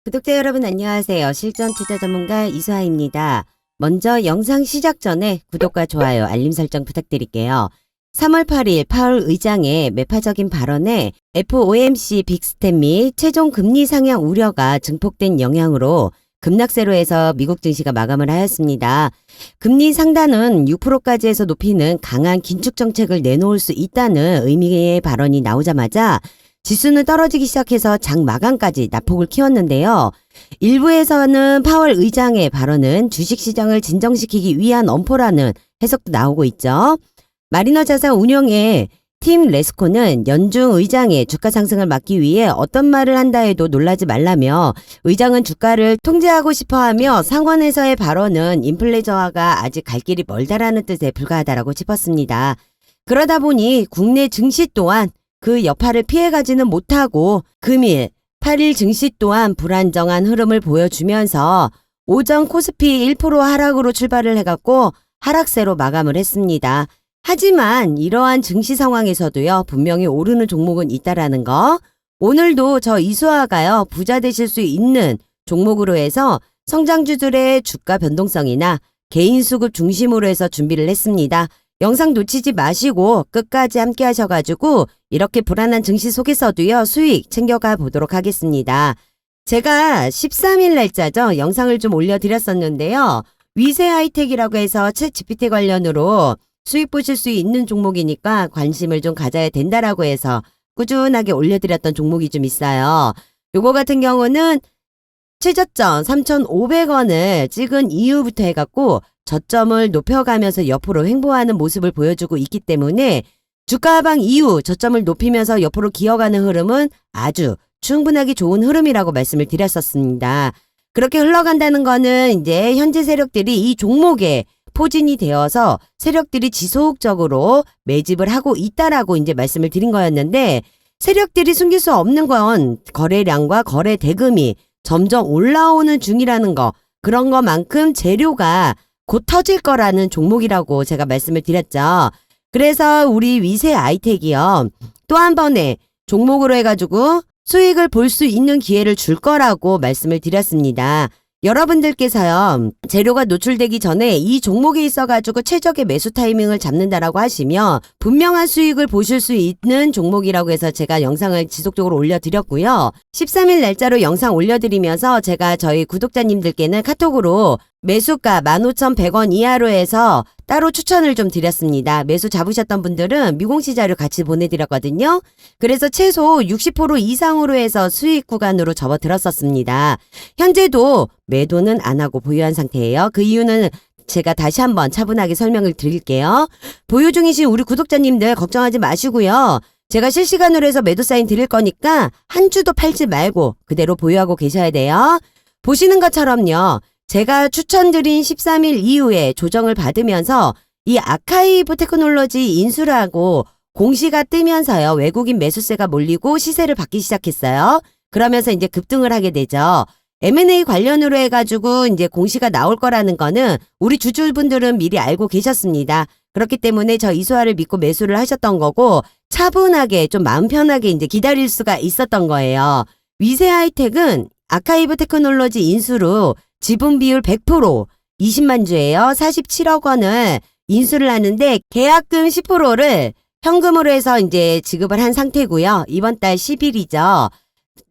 구독자 여러분 안녕하세요. 실전 투자 전문가 이수아입니다. 먼저 영상 시작 전에 구독과 좋아요, 알림 설정 부탁드릴게요. 3월 8일 파월 의장의 매파적인 발언에 FOMC 빅스텝 및 최종 금리 상향 우려가 증폭된 영향으로 급락세로해서 미국 증시가 마감을 하였습니다. 금리 상단은 6%까지 해서 높이는 강한 긴축 정책을 내놓을 수 있다는 의미의 발언이 나오자마자 지수는 떨어지기 시작해서 장 마감까지 낙폭을 키웠는데요. 일부에서는 파월 의장의 발언은 주식시장을 진정시키기 위한 엄포라는 해석도 나오고 있죠. 마리너 자산 운용의 팀 레스코는 연중 의장의 주가 상승을 막기 위해 어떤 말을 한다 해도 놀라지 말라며 의장은 주가를 통제하고 싶어하며 상원에서의 발언은 인플레 저하가 아직 갈 길이 멀다라는 뜻에 불과하다라고 짚었습니다. 그러다 보니 국내 증시 또한 그 여파를 피해가지는 못하고 금일 8일 증시 또한 불안정한 흐름을 보여주면서 오전 코스피 1% 하락으로 출발을 해갖고 하락세로 마감을 했습니다. 하지만 이러한 증시 상황에서도요, 분명히 오르는 종목은 있다라는 거. 오늘도 저 이수아가요, 부자 되실 수 있는 종목으로 해서 성장주들의 주가 변동성이나 개인 수급 중심으로 해서 준비를 했습니다. 영상 놓치지 마시고 끝까지 함께 하셔가지고 이렇게 불안한 증시 속에서도요, 수익 챙겨가 보도록 하겠습니다. 제가 13일 날짜죠, 영상을 좀 올려드렸었는데요. 위세 하이텍이라고 해서 챗 GPT 관련으로 수익 보실 수 있는 종목이니까 관심을 좀 가져야 된다라고 해서 꾸준하게 올려드렸던 종목이 좀 있어요. 요거 같은 경우는 최저점 3,500원을 찍은 이후부터 해갖고 저점을 높여가면서 옆으로 횡보하는 모습을 보여주고 있기 때문에 주가 하방 이후 저점을 높이면서 옆으로 기어가는 흐름은 아주 충분하게 좋은 흐름이라고 말씀을 드렸었습니다. 그렇게 흘러간다는 거는 이제 현재 세력들이 이 종목에 포진이 되어서 세력들이 지속적으로 매집을 하고 있다라고 이제 말씀을 드린 거였는데, 세력들이 숨길 수 없는 건 거래량과 거래 대금이 점점 올라오는 중이라는 거, 그런 것만큼 재료가 곧 터질 거라는 종목이라고 제가 말씀을 드렸죠. 그래서 우리 위세 아이텍이요, 또 한 번에 종목으로 해가지고 수익을 볼 수 있는 기회를 줄 거라고 말씀을 드렸습니다. 여러분들께서요, 재료가 노출되기 전에 이 종목에 있어가지고 최적의 매수 타이밍을 잡는다라고 하시면 분명한 수익을 보실 수 있는 종목이라고 해서 제가 영상을 지속적으로 올려드렸고요. 13일 날짜로 영상 올려드리면서 제가 저희 구독자님들께는 카톡으로 매수가 15,100원 이하로 해서 따로 추천을 좀 드렸습니다. 매수 잡으셨던 분들은 미공시 자료 같이 보내드렸거든요. 그래서 최소 60% 이상으로 해서 수익 구간으로 접어들었었습니다. 현재도 매도는 안 하고 보유한 상태예요. 그 이유는 제가 다시 한번 차분하게 설명을 드릴게요. 보유 중이신 우리 구독자님들 걱정하지 마시고요. 제가 실시간으로 해서 매도 사인 드릴 거니까 한 주도 팔지 말고 그대로 보유하고 계셔야 돼요. 보시는 것처럼요, 제가 추천드린 13일 이후에 조정을 받으면서 이 아카이브 테크놀로지 인수를 하고 공시가 뜨면서요, 외국인 매수세가 몰리고 시세를 받기 시작했어요. 그러면서 이제 급등을 하게 되죠. M&A 관련으로 해가지고 이제 공시가 나올 거라는 거는 우리 주주분들은 미리 알고 계셨습니다. 그렇기 때문에 저 이수아를 믿고 매수를 하셨던 거고, 차분하게 좀 마음 편하게 이제 기다릴 수가 있었던 거예요. 위세 하이텍은 아카이브 테크놀로지 인수로 지분 비율 100%, 20만 주예요. 47억 원을 인수를 하는데 계약금 10%를 현금으로 해서 이제 지급을 한 상태고요. 이번 달 10일이죠.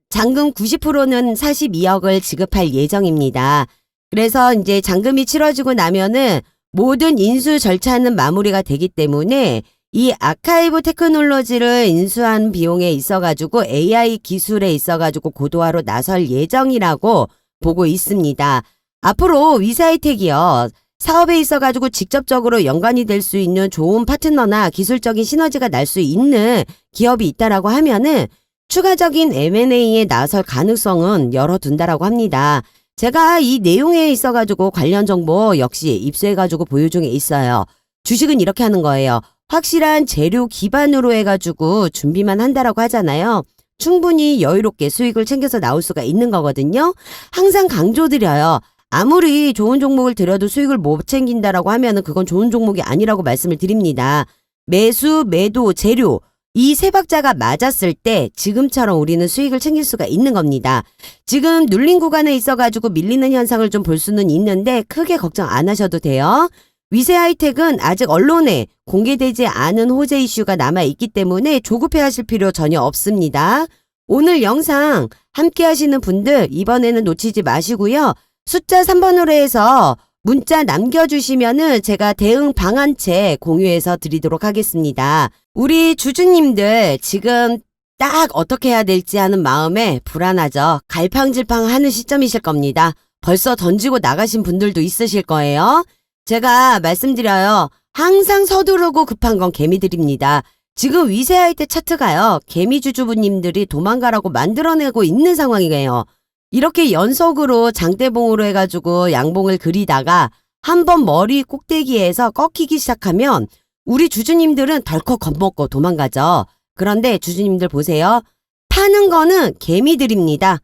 잔금 90%는 42억을 지급할 예정입니다. 그래서 이제 잔금이 치러지고 나면은 모든 인수 절차는 마무리가 되기 때문에 이 아카이브 테크놀로지를 인수한 비용에 있어가지고 AI 기술에 있어가지고 고도화로 나설 예정이라고 보고 있습니다. 앞으로 위사이텍이요, 사업에 있어가지고 직접적으로 연관이 될 수 있는 좋은 파트너나 기술적인 시너지가 날 수 있는 기업이 있다라고 하면은 추가적인 M&A에 나설 가능성은 열어둔다라고 합니다. 제가 이 내용에 있어가지고 관련 정보 역시 입수해가지고 보유 중에 있어요. 주식은 이렇게 하는 거예요. 확실한 재료 기반으로 해가지고 준비만 한다라고 하잖아요. 충분히 여유롭게 수익을 챙겨서 나올 수가 있는 거거든요. 항상 강조드려요. 아무리 좋은 종목을 들여도 수익을 못 챙긴다라고 하면은 그건 좋은 종목이 아니라고 말씀을 드립니다. 매수, 매도, 재료 이 세 박자가 맞았을 때 지금처럼 우리는 수익을 챙길 수가 있는 겁니다. 지금 눌린 구간에 있어가지고 밀리는 현상을 좀 볼 수는 있는데 크게 걱정 안 하셔도 돼요. 위세 하이텍은 아직 언론에 공개되지 않은 호재 이슈가 남아있기 때문에 조급해하실 필요 전혀 없습니다. 오늘 영상 함께 하시는 분들 이번에는 놓치지 마시고요. 숫자 3번으로 해서 문자 남겨주시면은 제가 대응 방안책 공유해서 드리도록 하겠습니다. 우리 주주님들 지금 딱 어떻게 해야 될지 하는 마음에 불안하죠. 갈팡질팡 하는 시점이실 겁니다. 벌써 던지고 나가신 분들도 있으실 거예요. 제가 말씀드려요. 항상 서두르고 급한 건 개미들입니다. 지금 위세할 때 차트가요. 개미 주주분님들이 도망가라고 만들어내고 있는 상황이에요. 이렇게 연속으로 장대봉으로 해가지고 양봉을 그리다가 한번 머리 꼭대기에서 꺾이기 시작하면 우리 주주님들은 덜컥 겁먹고 도망가죠. 그런데 주주님들 보세요. 파는 거는 개미들입니다.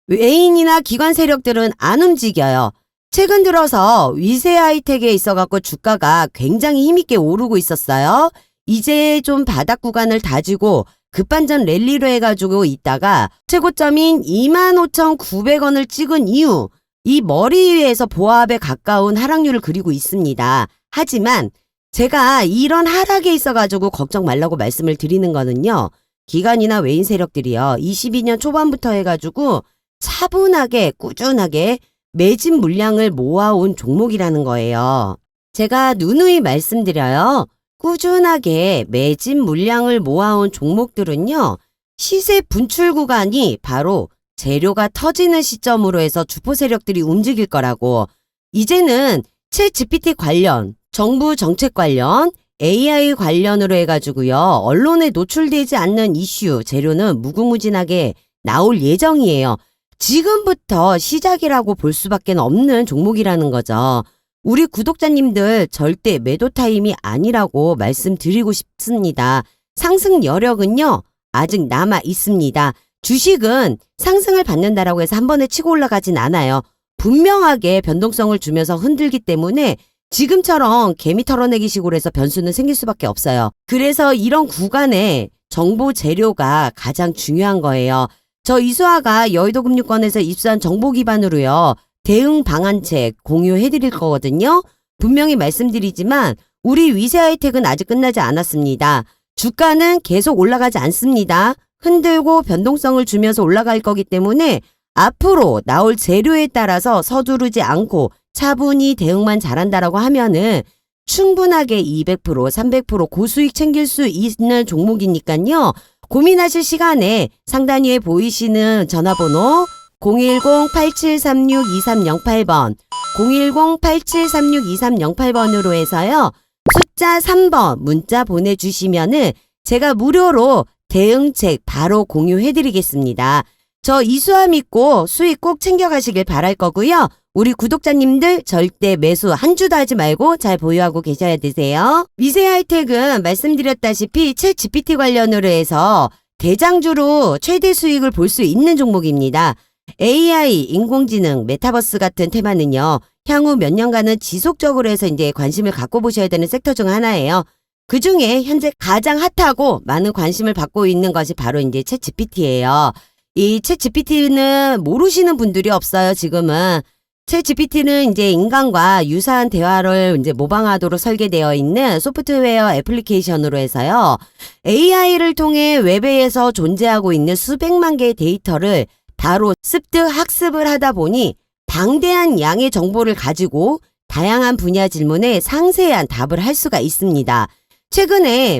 외인이나 기관 세력들은 안 움직여요. 최근 들어서 위세 하이텍에 있어갖고 주가가 굉장히 힘있게 오르고 있었어요. 이제 좀 바닥 구간을 다지고 급반전 랠리로 해가지고 있다가 최고점인 25,900원을 찍은 이후 이 머리 위에서 보합에 가까운 하락률을 그리고 있습니다. 하지만 제가 이런 하락에 있어가지고 걱정 말라고 말씀을 드리는 거는요. 기관이나 외인 세력들이요. 22년 초반부터 해가지고 차분하게 꾸준하게 매집 물량을 모아온 종목이라는 거예요. 제가 누누이 말씀드려요. 꾸준하게 매집 물량을 모아온 종목들은요. 시세 분출 구간이 바로 재료가 터지는 시점으로 해서 주포 세력들이 움직일 거라고. 이제는 챗 GPT 관련, 정부 정책 관련, AI 관련으로 해가지고요. 언론에 노출되지 않는 이슈, 재료는 무궁무진하게 나올 예정이에요. 지금부터 시작이라고 볼 수밖에 없는 종목이라는 거죠. 우리 구독자님들 절대 매도 타임이 아니라고 말씀드리고 싶습니다. 상승 여력은요. 아직 남아 있습니다. 주식은 상승을 받는다라고 해서 한 번에 치고 올라가진 않아요. 분명하게 변동성을 주면서 흔들기 때문에 지금처럼 개미 털어내기 식으로 해서 변수는 생길 수밖에 없어요. 그래서 이런 구간에 정보 재료가 가장 중요한 거예요. 저 이수아가 여의도금융권에서 입수한 정보 기반으로요. 대응 방안책 공유해드릴 거거든요. 분명히 말씀드리지만 우리 위세 하이텍은 아직 끝나지 않았습니다. 주가는 계속 올라가지 않습니다. 흔들고 변동성을 주면서 올라갈 거기 때문에 앞으로 나올 재료에 따라서 서두르지 않고 차분히 대응만 잘한다라고 하면은 충분하게 200%, 300% 고수익 챙길 수 있는 종목이니까요. 고민하실 시간에 상단 위에 보이시는 전화번호 010-8736-2308번 010-8736-2308번으로 해서요. 숫자 3번 문자 보내주시면은 제가 무료로 대응책 바로 공유해드리겠습니다. 저 이수아 믿고 수익 꼭 챙겨가시길 바랄 거고요. 우리 구독자님들 절대 매수 한 주도 하지 말고 잘 보유하고 계셔야 되세요. 위세 하이텍은 말씀드렸다시피 챗 GPT 관련으로 해서 대장주로 최대 수익을 볼 수 있는 종목입니다. AI, 인공지능, 메타버스 같은 테마는요. 향후 몇 년간은 지속적으로 해서 이제 관심을 갖고 보셔야 되는 섹터 중 하나예요. 그 중에 현재 가장 핫하고 많은 관심을 받고 있는 것이 바로 이제 챗 GPT예요. 이 챗 GPT는 모르시는 분들이 없어요, 지금은. 챗 GPT는 이제 인간과 유사한 대화를 이제 모방하도록 설계되어 있는 소프트웨어 애플리케이션으로 해서요. AI를 통해 웹에서 존재하고 있는 수백만 개의 데이터를 바로 습득 학습을 하다 보니 방대한 양의 정보를 가지고 다양한 분야 질문에 상세한 답을 할 수가 있습니다. 최근에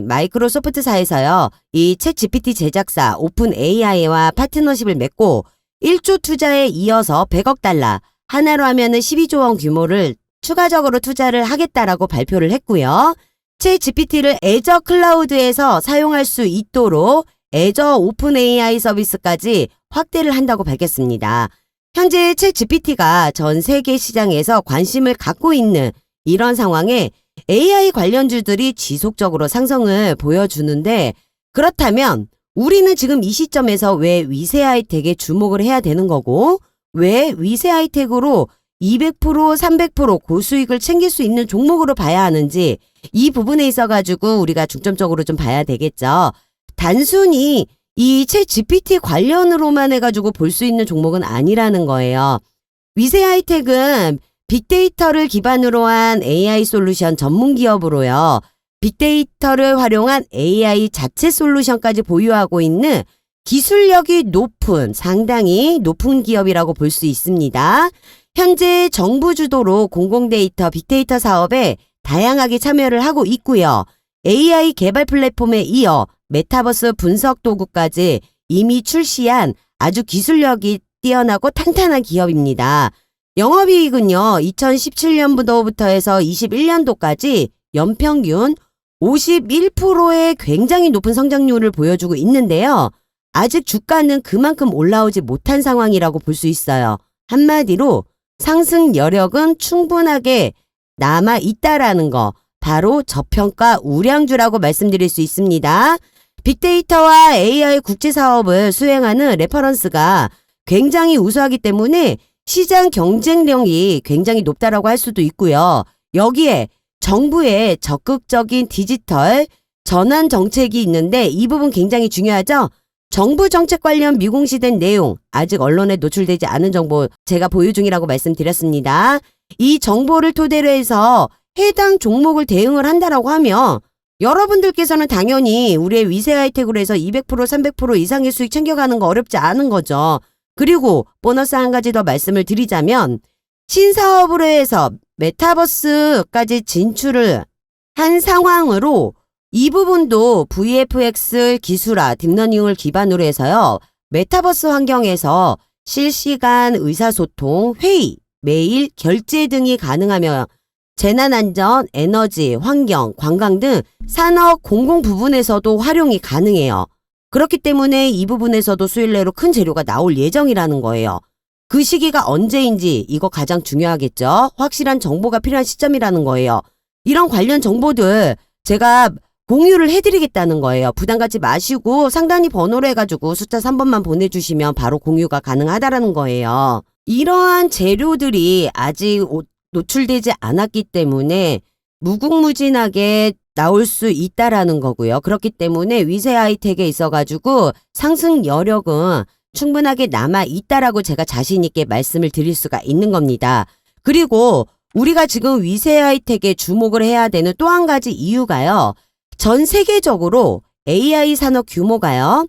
마이크로소프트사에서요. 이 챗 GPT 제작사 오픈 AI와 파트너십을 맺고 1조 투자에 이어서 100억 달러, 하나로 하면은 12조 원 규모를 추가적으로 투자를 하겠다라고 발표를 했고요. 챗 GPT를 애저 클라우드에서 사용할 수 있도록 애저 오픈 AI 서비스까지 확대를 한다고 밝혔습니다. 현재 챗 GPT가 전 세계 시장에서 관심을 갖고 있는 이런 상황에 AI 관련주들이 지속적으로 상승을 보여주는데 그렇다면 우리는 지금 이 시점에서 왜 위세 하이텍에 주목을 해야 되는 거고 왜 위세 하이텍으로 200%, 300% 고수익을 챙길 수 있는 종목으로 봐야 하는지 이 부분에 있어가지고 우리가 중점적으로 좀 봐야 되겠죠. 단순히 이 챗 GPT 관련으로만 해가지고 볼 수 있는 종목은 아니라는 거예요. 위세 하이텍은 빅데이터를 기반으로 한 AI 솔루션 전문 기업으로요. 빅데이터를 활용한 AI 자체 솔루션까지 보유하고 있는 기술력이 상당히 높은 기업이라고 볼 수 있습니다. 현재 정부 주도로 공공데이터, 빅데이터 사업에 다양하게 참여를 하고 있고요. AI 개발 플랫폼에 이어 메타버스 분석 도구까지 이미 출시한 아주 기술력이 뛰어나고 탄탄한 기업입니다. 영업이익은요, 2017년부터 해서 21년도까지 연평균 51%의 굉장히 높은 성장률을 보여주고 있는데요. 아직 주가는 그만큼 올라오지 못한 상황이라고 볼 수 있어요. 한마디로 상승 여력은 충분하게 남아 있다라는 거, 바로 저평가 우량주라고 말씀드릴 수 있습니다. 빅데이터와 AI 국제 사업을 수행하는 레퍼런스가 굉장히 우수하기 때문에 시장 경쟁력이 굉장히 높다라고 할 수도 있고요. 여기에 정부의 적극적인 디지털 전환 정책이 있는데 이 부분 굉장히 중요하죠. 정부 정책 관련 미공시된 내용, 아직 언론에 노출되지 않은 정보 제가 보유 중이라고 말씀드렸습니다. 이 정보를 토대로 해서 해당 종목을 대응을 한다라고 하면 여러분들께서는 당연히 우리의 위세 하이텍으로 해서 200%, 300% 이상의 수익 챙겨가는 거 어렵지 않은 거죠. 그리고 보너스 한 가지 더 말씀을 드리자면 신사업으로 해서 메타버스까지 진출을 한 상황으로 이 부분도 VFX 기술화, 딥러닝을 기반으로 해서요. 메타버스 환경에서 실시간 의사소통, 회의, 메일, 결제 등이 가능하며 재난안전, 에너지, 환경, 관광 등 산업 공공 부분에서도 활용이 가능해요. 그렇기 때문에 이 부분에서도 수일내로 큰 재료가 나올 예정이라는 거예요. 그 시기가 언제인지 이거 가장 중요하겠죠. 확실한 정보가 필요한 시점이라는 거예요. 이런 관련 정보들 제가 공유를 해드리겠다는 거예요. 부담 갖지 마시고 상단위 번호로 해가지고 숫자 3번만 보내주시면 바로 공유가 가능하다라는 거예요. 이러한 재료들이 아직 노출되지 않았기 때문에 무궁무진하게 나올 수 있다라는 거고요. 그렇기 때문에 위세 하이텍에 있어가지고 상승 여력은 충분하게 남아 있다라고 제가 자신 있게 말씀을 드릴 수가 있는 겁니다. 그리고 우리가 지금 위세 하이텍에 주목을 해야 되는 또 한 가지 이유가요. 전 세계적으로 AI 산업 규모가요.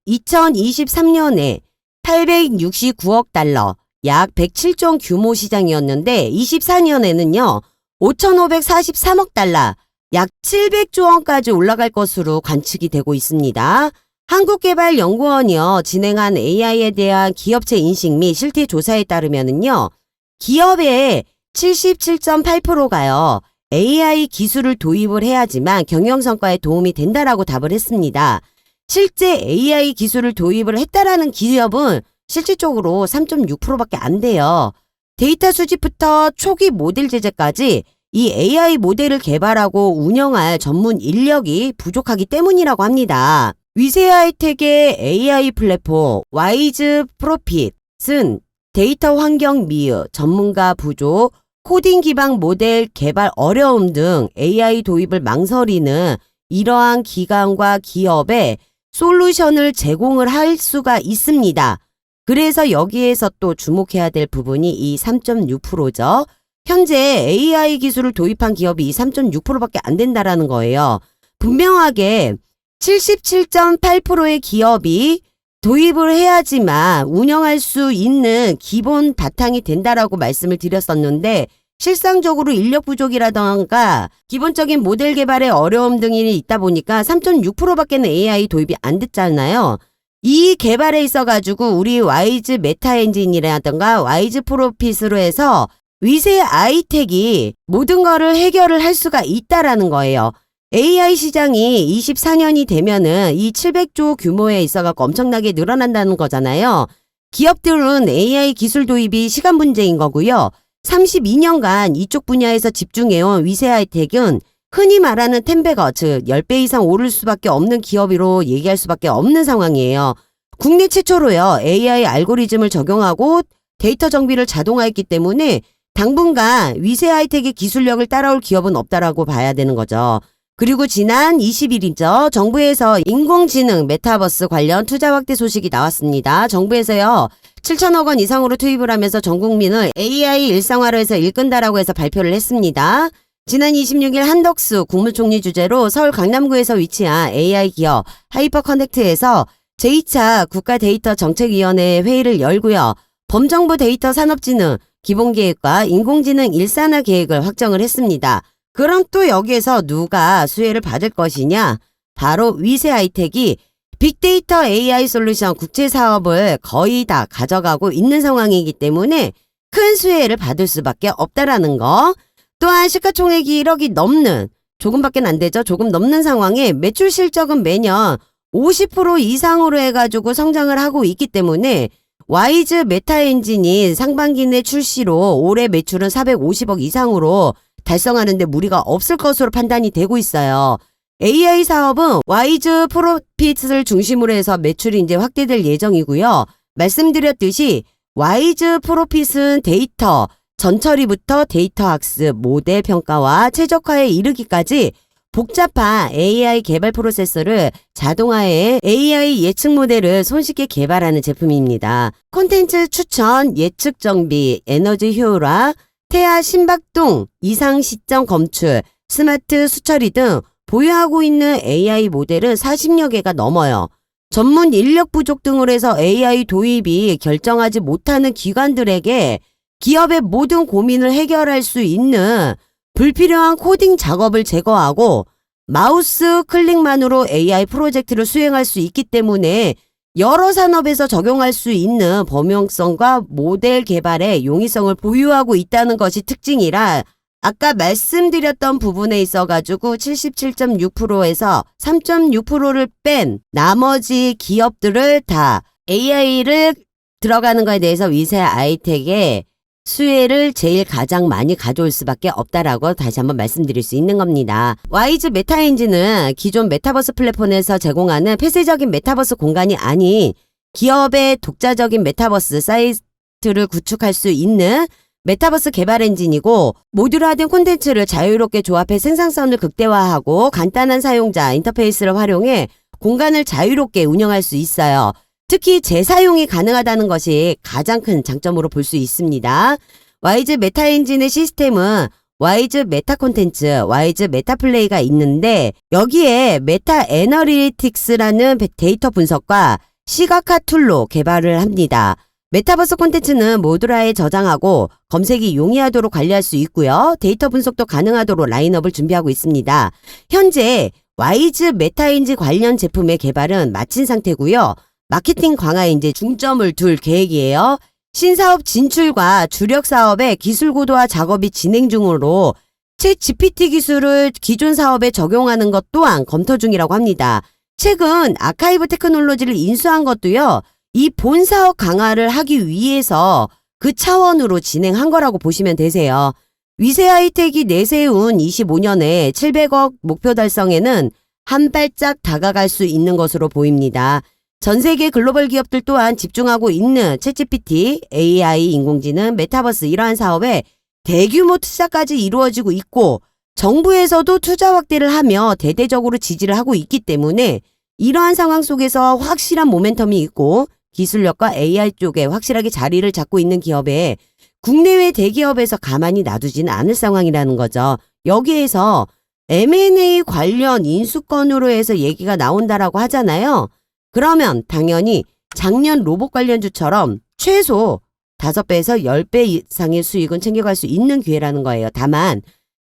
2023년에 869억 달러, 약 107조 규모 시장이었는데 24년에는요. 5,543억 달러, 약 700조 원까지 올라갈 것으로 관측이 되고 있습니다. 한국개발연구원이요. 진행한 AI에 대한 기업체 인식 및 실태 조사에 따르면은요. 기업의 77.8%가요. AI 기술을 도입을 해야지만 경영 성과에 도움이 된다라고 답을 했습니다. 실제 AI 기술을 도입을 했다라는 기업은 실질적으로 3.6%밖에 안 돼요. 데이터 수집부터 초기 모델 제작까지 이 AI 모델을 개발하고 운영할 전문 인력이 부족하기 때문이라고 합니다. 위세 하이텍의 AI 플랫폼 와이즈 프로핏은 데이터 환경 미흡, 전문가 부족, 코딩 기반 모델 개발 어려움 등 AI 도입을 망설이는 이러한 기관과 기업에 솔루션을 제공을 할 수가 있습니다. 그래서 여기에서 또 주목해야 될 부분이 이 3.6%죠. 현재 AI 기술을 도입한 기업이 이 3.6%밖에 안 된다라는 거예요. 분명하게 77.8%의 기업이 도입을 해야지만 운영할 수 있는 기본 바탕이 된다라고 말씀을 드렸었는데 실상적으로 인력 부족이라던가 기본적인 모델 개발의 어려움 등이 있다 보니까 3.6%밖에는 AI 도입이 안 됐잖아요. 이 개발에 있어가지고 우리 와이즈 메타 엔진이라던가 와이즈 프로핏으로 해서 위세 하이텍이 모든 거를 해결을 할 수가 있다라는 거예요. AI 시장이 24년이 되면은 이 700조 규모에 있어갖고 엄청나게 늘어난다는 거잖아요. 기업들은 AI 기술 도입이 시간 문제인 거고요. 32년간 이쪽 분야에서 집중해온 위세 하이텍은 흔히 말하는 10배거, 즉 10배 이상 오를 수밖에 없는 기업으로 얘기할 수밖에 없는 상황이에요. 국내 최초로요. AI 알고리즘을 적용하고 데이터 정비를 자동화했기 때문에 당분간 위세 하이텍의 기술력을 따라올 기업은 없다라고 봐야 되는 거죠. 그리고 지난 20일이죠. 정부에서 인공지능 메타버스 관련 투자 확대 소식이 나왔습니다. 정부에서요. 7천억 원 이상으로 투입을 하면서 전 국민을 AI 일상화로 해서 일끈다라고 해서 발표를 했습니다. 지난 26일 한덕수 국무총리 주재로 서울 강남구에서 위치한 AI 기업 하이퍼커넥트에서 제2차 국가데이터정책위원회 회의를 열고요. 범정부 데이터 산업진흥 기본계획과 인공지능 일산화 계획을 확정을 했습니다. 그럼 또 여기에서 누가 수혜를 받을 것이냐? 바로 위세아이텍이 빅데이터 AI 솔루션 국제 사업을 거의 다 가져가고 있는 상황이기 때문에 큰 수혜를 받을 수밖에 없다라는 거. 또한 시가총액이 1억이 넘는, 조금밖에 안 되죠. 조금 넘는 상황에 매출 실적은 매년 50% 이상으로 해가지고 성장을 하고 있기 때문에 와이즈 메타 엔진이 상반기 내 출시로 올해 매출은 450억 이상으로 달성하는데 무리가 없을 것으로 판단이 되고 있어요. AI 사업은 와이즈 프로핏을 중심으로 해서 매출이 이제 확대될 예정이고요. 말씀드렸듯이 와이즈 프로핏은 데이터, 전처리부터 데이터 학습, 모델 평가와 최적화에 이르기까지 복잡한 AI 개발 프로세스를 자동화해 AI 예측 모델을 손쉽게 개발하는 제품입니다. 콘텐츠 추천, 예측 정비, 에너지 효율화, 태아 심박동, 이상 시점 검출, 스마트 수처리 등 보유하고 있는 AI 모델은 40여 개가 넘어요. 전문 인력 부족 등으로 해서 AI 도입이 결정하지 못하는 기관들에게 기업의 모든 고민을 해결할 수 있는 불필요한 코딩 작업을 제거하고 마우스 클릭만으로 AI 프로젝트를 수행할 수 있기 때문에 여러 산업에서 적용할 수 있는 범용성과 모델 개발의 용이성을 보유하고 있다는 것이 특징이라 아까 말씀드렸던 부분에 있어가지고 77.6%에서 3.6%를 뺀 나머지 기업들을 다 AI를 들어가는 거에 대해서 위세아이텍의 수혜를 제일 가장 많이 가져올 수밖에 없다라고 다시 한번 말씀드릴 수 있는 겁니다. 와이즈 메타 엔진은 기존 메타버스 플랫폼에서 제공하는 폐쇄적인 메타버스 공간이 아닌 기업의 독자적인 메타버스 사이트를 구축할 수 있는 메타버스 개발 엔진이고 모듈화된 콘텐츠를 자유롭게 조합해 생산성을 극대화하고 간단한 사용자 인터페이스를 활용해 공간을 자유롭게 운영할 수 있어요. 특히 재사용이 가능하다는 것이 가장 큰 장점으로 볼 수 있습니다. 와이즈 메타 엔진의 시스템은 와이즈 메타 콘텐츠, 와이즈 메타 플레이가 있는데 여기에 메타 애널리틱스라는 데이터 분석과 시각화 툴로 개발을 합니다. 메타버스 콘텐츠는 모듈화에 저장하고 검색이 용이하도록 관리할 수 있고요. 데이터 분석도 가능하도록 라인업을 준비하고 있습니다. 현재 와이즈 메타 엔진 관련 제품의 개발은 마친 상태고요. 마케팅 강화에 이제 중점을 둘 계획이에요. 신사업 진출과 주력 사업의 기술 고도화 작업이 진행 중으로 챗 GPT 기술을 기존 사업에 적용하는 것 또한 검토 중이라고 합니다. 최근 아카이브 테크놀로지를 인수한 것도요. 이 본 사업 강화를 하기 위해서 그 차원으로 진행한 거라고 보시면 되세요. 위세아이텍이 내세운 25년에 700억 목표 달성에는 한 발짝 다가갈 수 있는 것으로 보입니다. 전 세계 글로벌 기업들 또한 집중하고 있는 챗GPT, AI, 인공지능, 메타버스 이러한 사업에 대규모 투자까지 이루어지고 있고 정부에서도 투자 확대를 하며 대대적으로 지지를 하고 있기 때문에 이러한 상황 속에서 확실한 모멘텀이 있고 기술력과 AI 쪽에 확실하게 자리를 잡고 있는 기업에 국내외 대기업에서 가만히 놔두지는 않을 상황이라는 거죠. 여기에서 M&A 관련 인수건으로 해서 얘기가 나온다라고 하잖아요. 그러면 당연히 작년 로봇 관련주처럼 최소 5배에서 10배 이상의 수익은 챙겨갈 수 있는 기회라는 거예요. 다만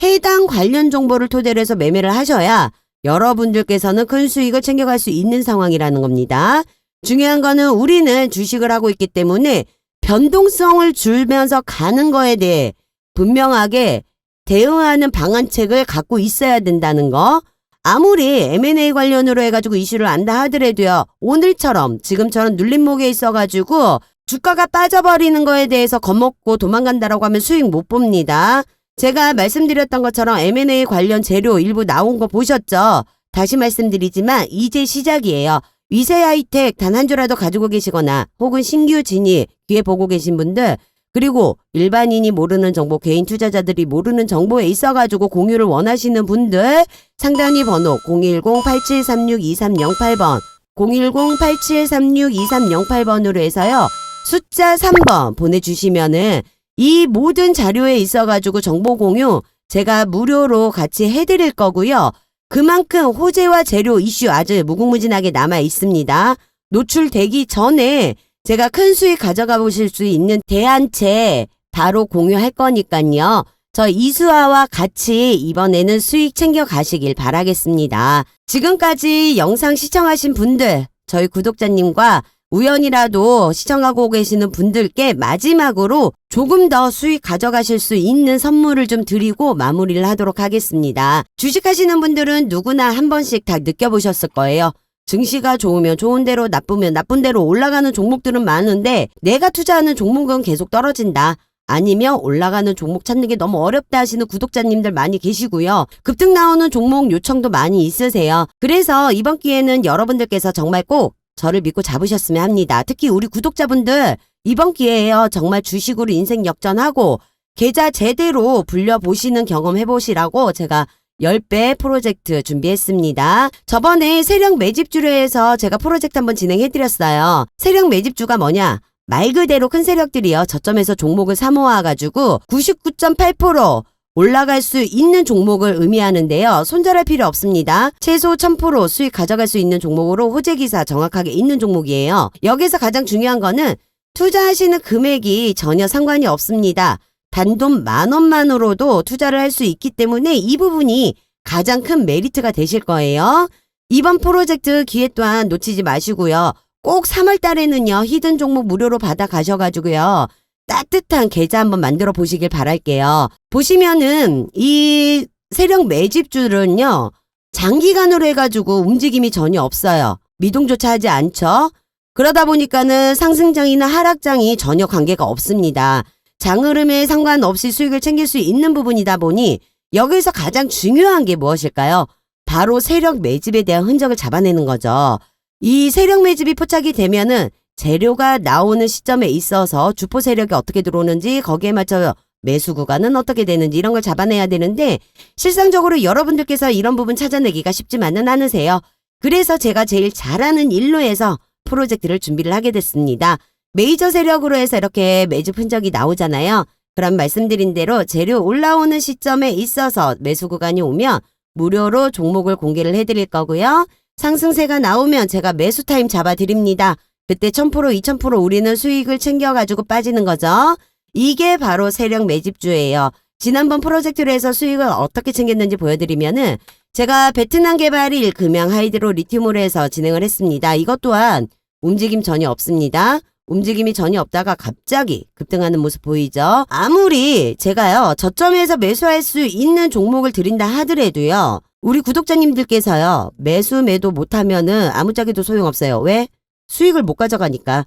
해당 관련 정보를 토대로 해서 매매를 하셔야 여러분들께서는 큰 수익을 챙겨갈 수 있는 상황이라는 겁니다. 중요한 거는 우리는 주식을 하고 있기 때문에 변동성을 줄면서 가는 거에 대해 분명하게 대응하는 방안책을 갖고 있어야 된다는 거. 아무리 M&A 관련으로 해가지고 이슈를 안다 하더라도요. 오늘처럼 지금처럼 눌림목에 있어가지고 주가가 빠져버리는 거에 대해서 겁먹고 도망간다라고 하면 수익 못 봅니다. 제가 말씀드렸던 것처럼 M&A 관련 재료 일부 나온 거 보셨죠? 다시 말씀드리지만 이제 시작이에요. 위세아이텍 단 한 주라도 가지고 계시거나 혹은 신규 진입 기회 보고 계신 분들 그리고 일반인이 모르는 정보, 개인 투자자들이 모르는 정보에 있어가지고 공유를 원하시는 분들 상단위 번호 010-8736-2308번 010-8736-2308번으로 해서요. 숫자 3번 보내주시면은 이 모든 자료에 있어가지고 정보 공유 제가 무료로 같이 해드릴 거고요. 그만큼 호재와 재료 이슈 아주 무궁무진하게 남아 있습니다. 노출되기 전에 제가 큰 수익 가져가 보실 수 있는 대안책 바로 공유할 거니까요. 저 이수아와 같이 이번에는 수익 챙겨 가시길 바라겠습니다. 지금까지 영상 시청하신 분들, 저희 구독자님과 우연이라도 시청하고 계시는 분들께 마지막으로 조금 더 수익 가져가실 수 있는 선물을 좀 드리고 마무리를 하도록 하겠습니다. 주식하시는 분들은 누구나 한 번씩 다 느껴보셨을 거예요. 증시가 좋으면 좋은 대로, 나쁘면 나쁜 대로 올라가는 종목들은 많은데 내가 투자하는 종목은 계속 떨어진다. 아니면 올라가는 종목 찾는 게 너무 어렵다 하시는 구독자님들 많이 계시고요. 급등 나오는 종목 요청도 많이 있으세요. 그래서 이번 기회는 여러분들께서 정말 꼭 저를 믿고 잡으셨으면 합니다. 특히 우리 구독자분들 이번 기회에요. 정말 주식으로 인생 역전하고 계좌 제대로 불려보시는 경험 해보시라고 제가 10배 프로젝트 준비했습니다. 저번에 세력 매집주로 해서 제가 프로젝트 한번 진행해드렸어요. 세력 매집주가 뭐냐? 말 그대로 큰 세력들이요. 저점에서 종목을 사모아가지고 99.8% 올라갈 수 있는 종목을 의미하는데요. 손절할 필요 없습니다. 최소 1000% 수익 가져갈 수 있는 종목으로 호재기사 정확하게 있는 종목이에요. 여기서 가장 중요한 거는 투자하시는 금액이 전혀 상관이 없습니다. 단돈 10,000원만으로도 투자를 할 수 있기 때문에 이 부분이 가장 큰 메리트가 되실 거예요. 이번 프로젝트 기회 또한 놓치지 마시고요. 꼭 3월 달에는요. 히든 종목 무료로 받아 가셔가지고요. 따뜻한 계좌 한번 만들어 보시길 바랄게요. 보시면은 이 세력 매집주는요. 장기간으로 해가지고 움직임이 전혀 없어요. 미동조차 하지 않죠. 그러다 보니까는 상승장이나 하락장이 전혀 관계가 없습니다. 장 흐름에 상관없이 수익을 챙길 수 있는 부분이다 보니 여기서 가장 중요한 게 무엇일까요? 바로 세력 매집에 대한 흔적을 잡아내는 거죠. 이 세력 매집이 포착이 되면은 재료가 나오는 시점에 있어서 주포 세력이 어떻게 들어오는지 거기에 맞춰 매수 구간은 어떻게 되는지 이런 걸 잡아내야 되는데 실상적으로 여러분들께서 이런 부분 찾아내기가 쉽지만은 않으세요. 그래서 제가 제일 잘하는 일로 해서 프로젝트를 준비를 하게 됐습니다. 메이저 세력으로 해서 이렇게 매집 흔적이 나오잖아요. 그럼 말씀드린 대로 재료 올라오는 시점에 있어서 매수 구간이 오면 무료로 종목을 공개를 해드릴 거고요. 상승세가 나오면 제가 매수 타임 잡아드립니다. 그때 1000%, 2000% 우리는 수익을 챙겨가지고 빠지는 거죠. 이게 바로 세력 매집주예요. 지난번 프로젝트로 해서 수익을 어떻게 챙겼는지 보여드리면은 제가 베트남 개발일 금양 하이드로 리튬으로 해서 진행을 했습니다. 이것 또한 움직임 전혀 없습니다. 움직임이 전혀 없다가 갑자기 급등하는 모습 보이죠? 아무리 제가요 저점에서 매수할 수 있는 종목을 드린다 하더라도요. 우리 구독자님들께서요. 매수 매도 못하면은 아무짝에도 소용없어요. 왜? 수익을 못 가져가니까.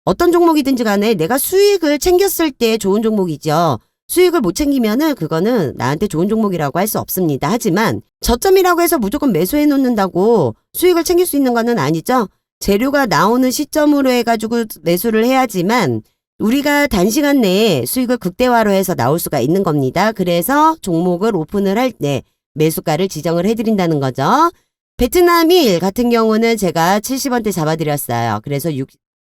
어떤 종목이든지 간에 내가 수익을 챙겼을 때 좋은 종목이죠. 수익을 못 챙기면은 그거는 나한테 좋은 종목이라고 할 수 없습니다. 하지만 저점이라고 해서 무조건 매수해 놓는다고 수익을 챙길 수 있는 거는 아니죠. 재료가 나오는 시점으로 해가지고 매수를 해야지만 우리가 단시간 내에 수익을 극대화로 해서 나올 수가 있는 겁니다. 그래서 종목을 오픈을 할 때 매수가를 지정을 해드린다는 거죠. 베트남일 같은 경우는 제가 70원대 잡아드렸어요. 그래서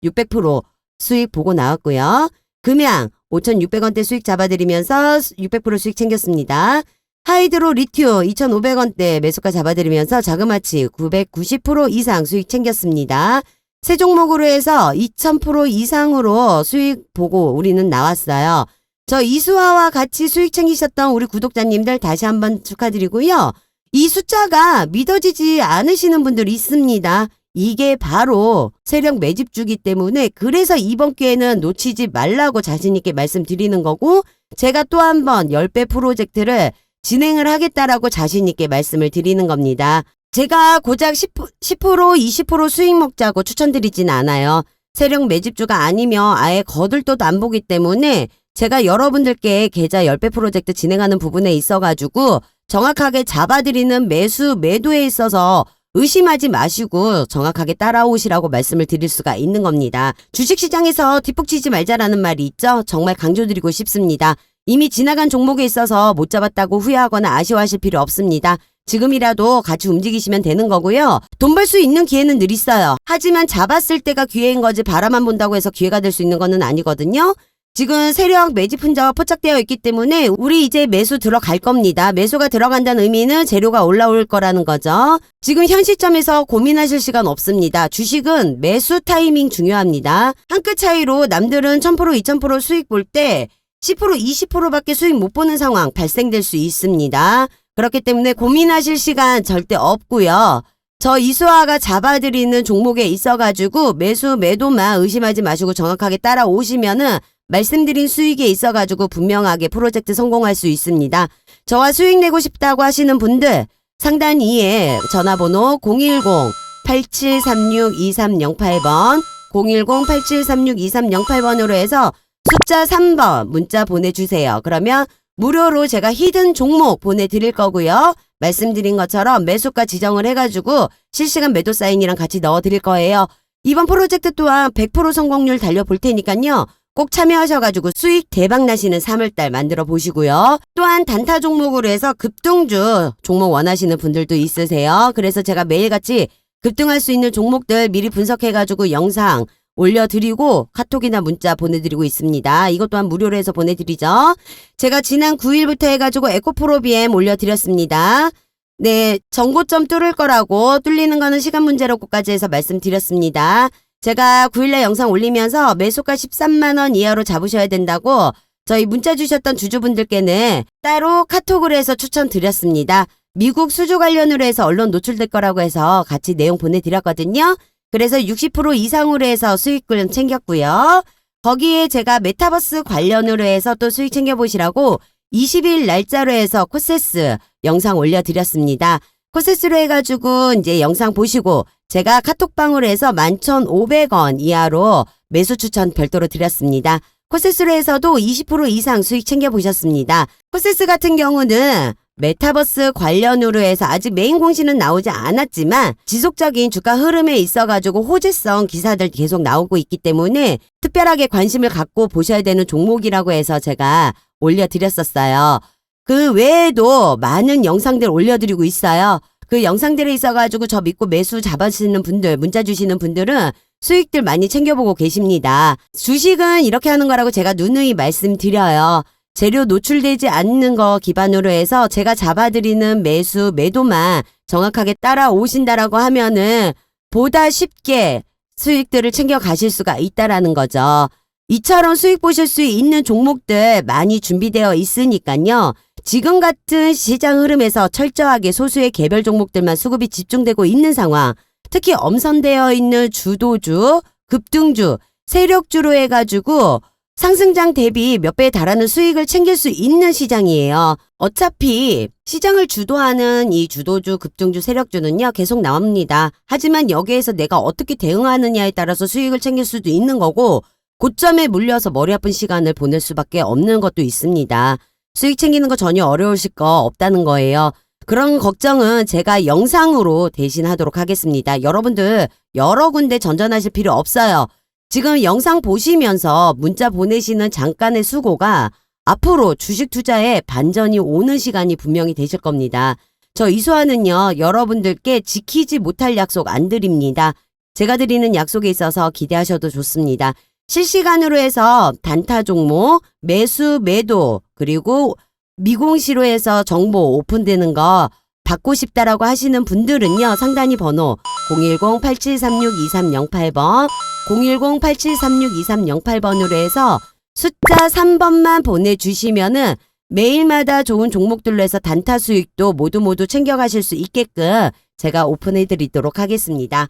600% 수익 보고 나왔고요. 금양 5,600원대 수익 잡아드리면서 600% 수익 챙겼습니다. 하이드로 리튬 2,500원대 매수가 잡아드리면서 자그마치 990% 이상 수익 챙겼습니다. 세 종목으로 해서 2,000% 이상으로 수익 보고 우리는 나왔어요. 저 이수아와 같이 수익 챙기셨던 우리 구독자님들 다시 한번 축하드리고요. 이 숫자가 믿어지지 않으시는 분들이 있습니다. 이게 바로 세력 매집주기 때문에 그래서 이번 기회는 놓치지 말라고 자신있게 말씀드리는 거고 제가 또 한 번 10배 프로젝트를 진행을 하겠다라고 자신있게 말씀을 드리는 겁니다. 제가 고작 10%, 20% 수익 먹자고 추천드리진 않아요. 세력 매집주가 아니면 아예 거들떠도 안 보기 때문에 제가 여러분들께 계좌 10배 프로젝트 진행하는 부분에 있어가지고 정확하게 잡아드리는 매수, 매도에 있어서 의심하지 마시고 정확하게 따라오시라고 말씀을 드릴 수가 있는 겁니다. 주식시장에서 뒷북치지 말자라는 말이 있죠? 정말 강조드리고 싶습니다. 이미 지나간 종목에 있어서 못 잡았다고 후회하거나 아쉬워하실 필요 없습니다. 지금이라도 같이 움직이시면 되는 거고요. 돈 벌 수 있는 기회는 늘 있어요. 하지만 잡았을 때가 기회인 거지 바라만 본다고 해서 기회가 될 수 있는 거는 아니거든요. 지금 세력 매집 흔적 포착되어 있기 때문에 우리 이제 매수 들어갈 겁니다. 매수가 들어간다는 의미는 재료가 올라올 거라는 거죠. 지금 현 시점에서 고민하실 시간 없습니다. 주식은 매수 타이밍 중요합니다. 한 끗 차이로 남들은 1000%, 2000% 수익 볼 때 10%, 20%밖에 수익 못 보는 상황 발생될 수 있습니다. 그렇기 때문에 고민하실 시간 절대 없고요. 저 이수아가 잡아드리는 종목에 있어가지고 매수 매도만 의심하지 마시고 정확하게 따라오시면은 말씀드린 수익에 있어가지고 분명하게 프로젝트 성공할 수 있습니다. 저와 수익 내고 싶다고 하시는 분들 상단 2에 전화번호 010-8736-2308번 010-8736-2308번으로 해서 숫자 3번 문자 보내주세요. 그러면 무료로 제가 히든 종목 보내드릴 거고요. 말씀드린 것처럼 매수가 지정을 해가지고 실시간 매도 사인이랑 같이 넣어드릴 거예요. 이번 프로젝트 또한 100% 성공률 달려볼 테니까요. 꼭 참여하셔가지고 수익 대박 나시는 3월달 만들어 보시고요. 또한 단타 종목으로 해서 급등주 종목 원하시는 분들도 있으세요. 그래서 제가 매일같이 급등할 수 있는 종목들 미리 분석해가지고 영상 올려드리고 카톡이나 문자 보내드리고 있습니다. 이것 또한 무료로 해서 보내드리죠. 제가 지난 9일부터 해가지고 에코프로 BM 올려드렸습니다. 네, 전고점 뚫을 거라고 뚫리는 거는 시간 문제라고까지 해서 말씀드렸습니다. 제가 9일날 영상 올리면서 매수가 13만원 이하로 잡으셔야 된다고 저희 문자 주셨던 주주분들께는 따로 카톡을 해서 추천드렸습니다. 미국 수주 관련으로 해서 언론 노출될 거라고 해서 같이 내용 보내드렸거든요. 그래서 60% 이상으로 해서 수익을 챙겼고요. 거기에 제가 메타버스 관련으로 해서 또 수익 챙겨보시라고 20일 날짜로 해서 코세스 영상 올려드렸습니다. 코세스로 해가지고 이제 영상 보시고 제가 카톡방으로 해서 11,500원 이하로 매수 추천 별도로 드렸습니다. 코세스로 해서도 20% 이상 수익 챙겨보셨습니다. 코세스 같은 경우는 메타버스 관련으로 해서 아직 메인 공시는 나오지 않았지만 지속적인 주가 흐름에 있어가지고 호재성 기사들 계속 나오고 있기 때문에 특별하게 관심을 갖고 보셔야 되는 종목이라고 해서 제가 올려드렸었어요. 그 외에도 많은 영상들 올려드리고 있어요. 그 영상들에 있어가지고 저 믿고 매수 잡아주시는 분들, 문자 주시는 분들은 수익들 많이 챙겨보고 계십니다. 주식은 이렇게 하는 거라고 제가 누누이 말씀드려요. 재료 노출되지 않는 거 기반으로 해서 제가 잡아드리는 매수, 매도만 정확하게 따라오신다라고 하면은 보다 쉽게 수익들을 챙겨가실 수가 있다라는 거죠. 이처럼 수익 보실 수 있는 종목들 많이 준비되어 있으니까요. 지금 같은 시장 흐름에서 철저하게 소수의 개별 종목들만 수급이 집중되고 있는 상황, 특히 엄선되어 있는 주도주, 급등주, 세력주로 해가지고 상승장 대비 몇 배에 달하는 수익을 챙길 수 있는 시장이에요. 어차피 시장을 주도하는 이 주도주, 급등주, 세력주는요 계속 나옵니다. 하지만 여기에서 내가 어떻게 대응하느냐에 따라서 수익을 챙길 수도 있는 거고 고점에 물려서 머리 아픈 시간을 보낼 수밖에 없는 것도 있습니다. 수익 챙기는 거 전혀 어려우실 거 없다는 거예요. 그런 걱정은 제가 영상으로 대신하도록 하겠습니다. 여러분들 여러 군데 전전하실 필요 없어요. 지금 영상 보시면서 문자 보내시는 잠깐의 수고가 앞으로 주식 투자에 반전이 오는 시간이 분명히 되실 겁니다. 저 이수아는요, 여러분들께 지키지 못할 약속 안 드립니다. 제가 드리는 약속에 있어서 기대하셔도 좋습니다. 실시간으로 해서 단타 종목, 매수, 매도, 그리고 미공시로 해서 정보 오픈되는 거 받고 싶다라고 하시는 분들은요, 상단이 번호 010-8736-2308번, 010-8736-2308번으로 해서 숫자 3번만 보내주시면은 매일마다 좋은 종목들로 해서 단타 수익도 모두 챙겨가실 수 있게끔 제가 오픈해드리도록 하겠습니다.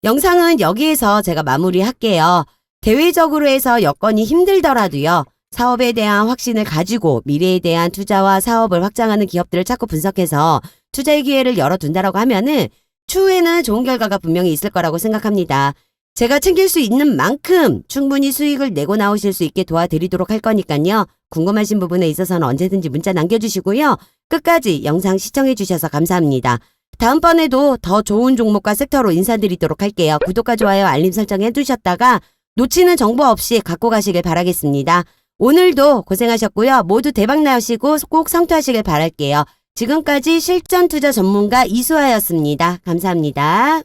영상은 여기에서 제가 마무리할게요. 대외적으로 해서 여건이 힘들더라도요. 사업에 대한 확신을 가지고 미래에 대한 투자와 사업을 확장하는 기업들을 자꾸 분석해서 투자의 기회를 열어둔다라고 하면은 추후에는 좋은 결과가 분명히 있을 거라고 생각합니다. 제가 챙길 수 있는 만큼 충분히 수익을 내고 나오실 수 있게 도와드리도록 할 거니까요. 궁금하신 부분에 있어서는 언제든지 문자 남겨주시고요. 끝까지 영상 시청해 주셔서 감사합니다. 다음번에도 더 좋은 종목과 섹터로 인사드리도록 할게요. 구독과 좋아요, 알림 설정 해두셨다가 놓치는 정보 없이 갖고 가시길 바라겠습니다. 오늘도 고생하셨고요. 모두 대박 나시고 꼭 성투하시길 바랄게요. 지금까지 실전 투자 전문가 이수아였습니다. 감사합니다.